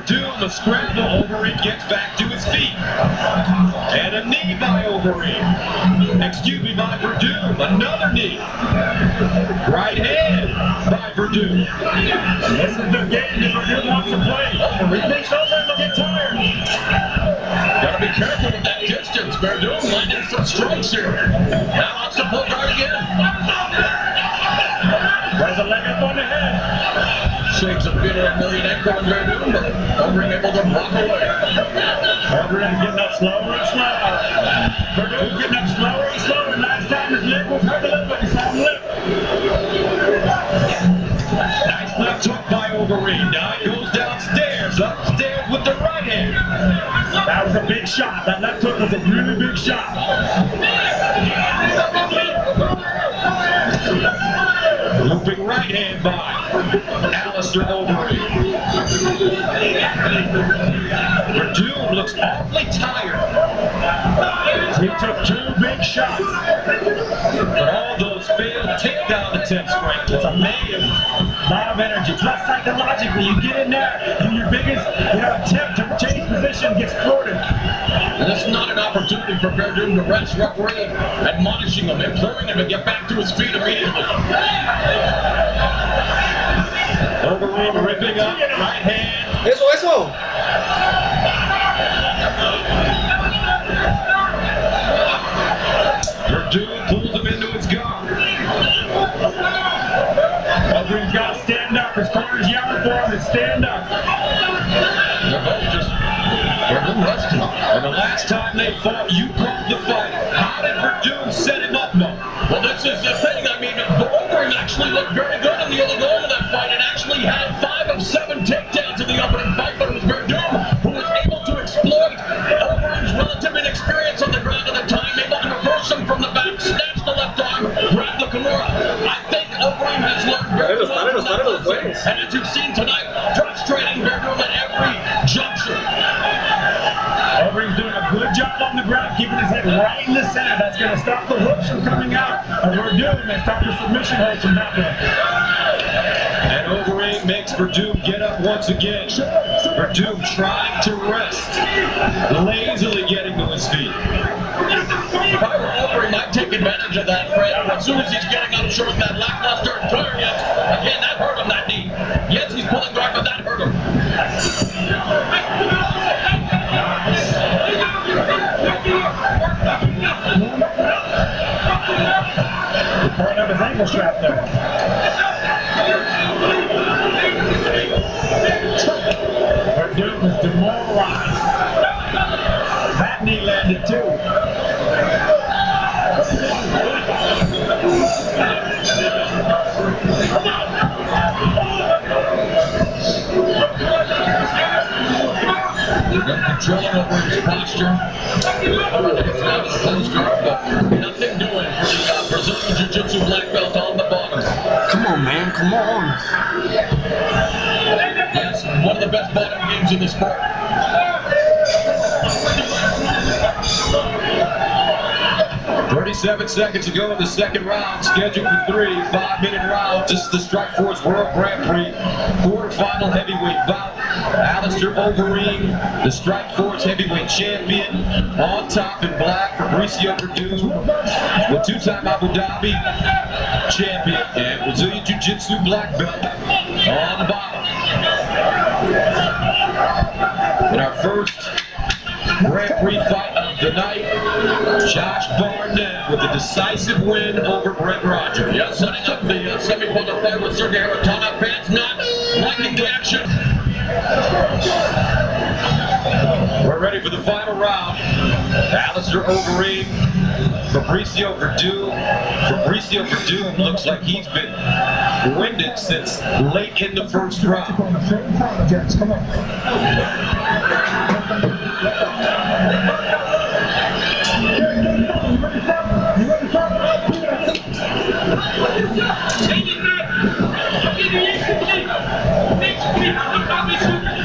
Werdum, a scramble. Overeem gets back to his feet. And a knee by Overeem. Excuse me, by Werdum. Another knee. Right hand by Werdum. This is the game that Werdum wants to play. Overeem thinks Overeem will get tired. Gotta be careful with that distance. Werdum landing some strikes here. Now wants to pull guard again. There's a leg up on the head. Shakes a bit of a million ankle on Werdum, but Overeem able to walk away. Overeem getting up slower and slower. Werdum getting up slower and slower. Last time his leg was hurt a little bit. He saw him lift. Nice left hook by Overeem. Now he goes downstairs, upstairs with the right hand. That was a big shot. That left hook was a really big shot. Looping right hand by Alistair Overeem. Werdum looks awfully tired. He took 2 big shots. But all those failed takedown attempts, Frank. It's a lot of energy. Plus psychologically, you get in there and your biggest attempt to change position gets thwarted. This is not an opportunity for Werdum to rest. Referee admonishing him, imploring him to get back to his feet immediately. Overeem ripping up, right hand. Eso. Werdum pulls him into his guard. Overeem's got to stand up. His corner's yelling for him to stand up. They're both just Werdum resting. And the last time they fought, you called the fight. How did Werdum set him up, Mo? Well, this is the thing. I mean, Overeem actually looked very good in the early going of that fight and actually had 5 of 7 takedowns in the opening fight, but it was Werdum who was able to exploit Overeem's relative inexperience on the ground at the time, able to reverse him from the back, snatch the left arm, grab the Kimura. I think Overeem has learned very well from that lesson. And as you've seen tonight, frustrating Werdum at every juncture. Overeem's doing a good job on the ground, keeping his head right in the center. That's going to stop the hooks from coming out of Werdum and stop the submission holds from happening. And Overeem makes Werdum get up once again. Werdum trying to rest, lazily getting to his feet. If I were Overeem, I'd take advantage of that, Fred. As soon as he's getting up, showing that lackluster experience, again, that hurt him, that knee. Yes, he's pulling guard, but that hurt him. He's pulling up his ankle strap there. Werdum was demoralized. That knee landed too. Controlling over his posture. It's not his posture, but nothing doing for the Brazilian Jiu-Jitsu black belt on the bottom. Come on, man. Come on. Yes, one of the best bottom games in the sport. 37 seconds to go in the second round, scheduled for 3 5-minute rounds. This is the Strikeforce World Grand Prix quarterfinal heavyweight bout. Alistair Overeem, the Strikeforce heavyweight champion, on top in black. Fabricio Werdum, the 2-time Abu Dhabi champion and Brazilian Jiu-Jitsu black belt, on the bottom. In our first Grand Prix fight of the night, Josh Barnett with a decisive win over Brett Rogers. Yeah, setting up the semi-final fight with Sergey Haratana. Fans not liking the action. We're ready for the final round. Alistair Overeem, Fabricio Werdum. Fabricio Werdum looks like he's been winded since late in the first round. Come on.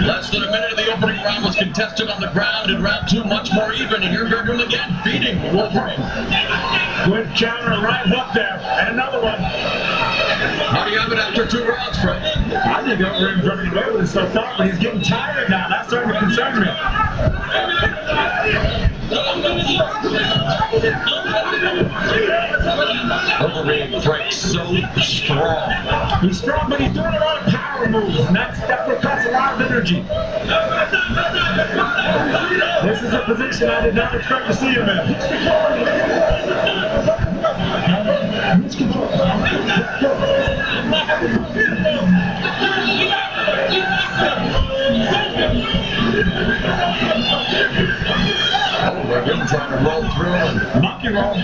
Less than a minute of the opening round was contested on the ground in round 2, much more even. And here Werdum again, feeding Overeem. Good counter, right hook there, and another one. How do you have it after 2 rounds, Fred? I think Overeem's running away with it so far, but he's getting tired now. That's starting to concern me. Overeem breaks so strong. He's strong, but he's doing a lot of power moves, and that's what costs a lot of energy. This is a position I did not expect to see him in. Werdum trying to roll through and Monkey roll.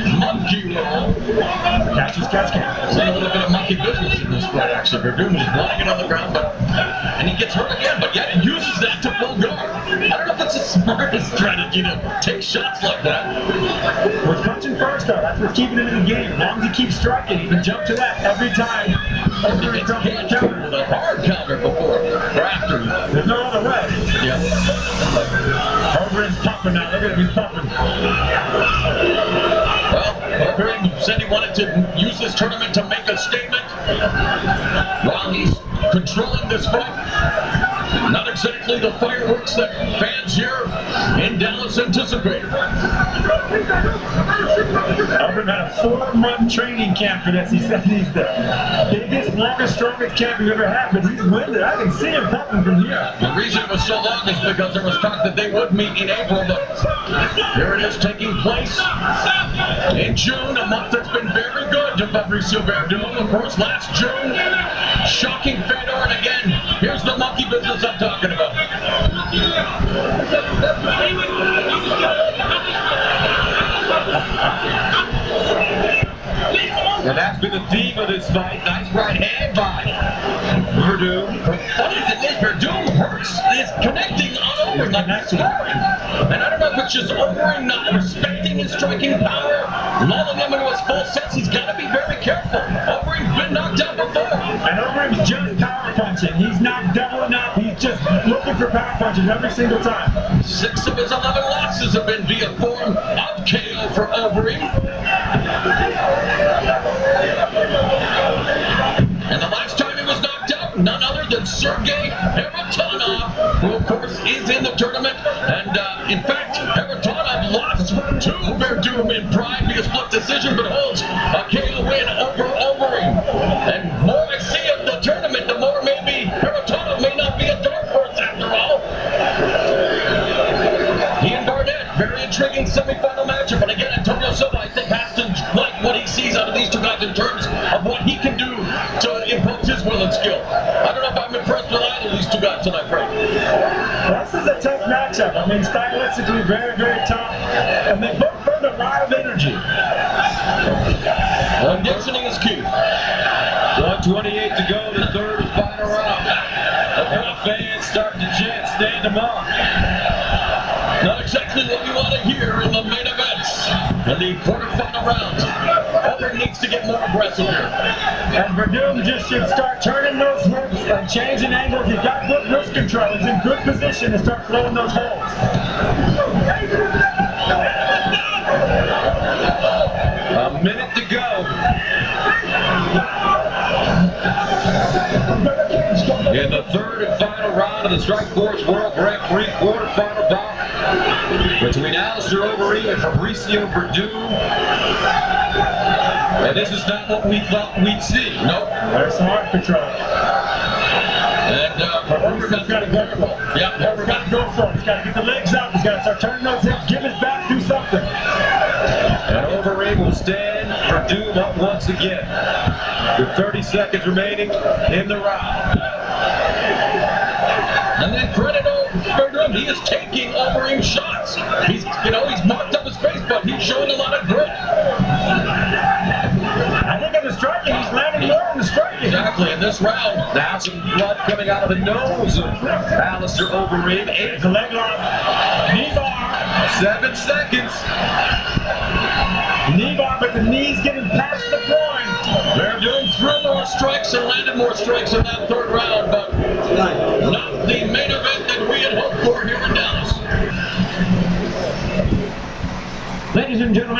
Catch his catch count. See a little bit of monkey business in this fight, actually. Werdum is wanting it on the ground, and he gets hurt again, but yet he uses that to pull guard. I don't know if that's the smartest strategy to take shots like that. We're punching first, though. That's what's keeping him in the game. As long as he keeps striking, he can jump to that every time. Overeem can't counter with a hard counter before or after. There's no other way. Yeah. Overeem's pumping now. Look at him, he's pumping. Well, Overeem said he wanted to use this tournament to make a statement while he's controlling this fight. Not exactly the fireworks that fans here in Dallas anticipate. Overeem had a 4-month training camp for this. He said he's the biggest, longest, strongest camp he's ever had, but he's winded. I can see him pumping from here. The reason it was so long is because there was talk that they would meet in April, but here it is taking place in June, a month that's been very good to Fabricio Werdum. Of course, last June, shocking Fedor, and again, here's the monkey business I'm talking about. And that's been the theme of this fight. Nice right hand by Werdum. Funny thing is, Werdum hurts, is connecting on Overeem, like that's Overeem. And I don't know if it's just Overeem not respecting his striking power, lulling him into his full sense. He's got to be very careful. Overeem's been knocked out before. And Overeem's just power punching. He's not doubling up. He's just looking for power punches every single time. 6 of his 11 losses have been via form of KO for Overeem. And the last time he was knocked out, none other than Sergey Haratonov, who of course is in the tournament. And in fact, Haratonov lost to Werdum in pride via split decision, but holds a KO win over Overeem. And the more I see of the tournament, the more maybe Haratonov may not be a dark horse after all. He and Barnett, very intriguing semifinal matchup. But again, Antonio Silva, I think, has to like what he sees out of these two guys in terms of what he can do to impose his will and skill. I don't know if I'm impressed with either of these two guys tonight, Frank. This is a tough matchup. I mean, stylistically very, very tough. And they both burn a lot of energy. Conditioning is key. 1:28 to go, the third and final round. The fans start to chant, stand them up. Not exactly what we want to hear in the main events. In the quarterfinal rounds, Overeem needs to get more aggressive here. And Werdum just should start turning those hips and changing angles. He's got good wrist control. He's in good position to start throwing those holes. A minute to go. In the third and final round of the Strikeforce World Grand Prix quarterfinal bout between Alistair Overeem and Fabricio Werdum. And this is not what we thought we'd see. Nope. There's some arm control. And Overeem's got to go for it. Yeah, Overeem's got to go for it. He's got to get the legs out. He's got to start turning those hips, give his back, do something. And Overeem will stand Werdum up once again. With 30 seconds remaining in the round. And then credit Werdum, he is taking Overeem shots. He's marked up his face, but he's showing a lot of grit. I think on the striking, he's landing more on the striking. Exactly, in this round. Now some blood coming out of the nose of Alistair Overeem. There's a leg lock. Knee bar. 7 seconds. Knee bar, but the knee's getting past the groin. Werdum threw more strikes and landed more strikes in that third round, but not the main event that we had hoped for here in Dallas.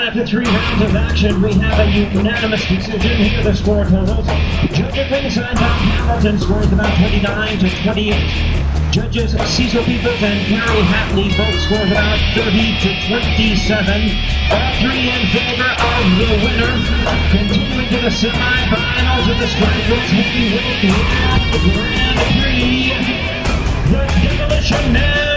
after 3 rounds of action, we have a unanimous decision. Here are the score totals. Judge at ringside, Bob Hamilton scores about 29-28. Judges Cecil Peoples and Gary Hatley both scored about 30-27. All 3 in favor of the winner. Continuing to the semifinals of the Strikeforce Heavyweight Grand Prix, the Demolition Man.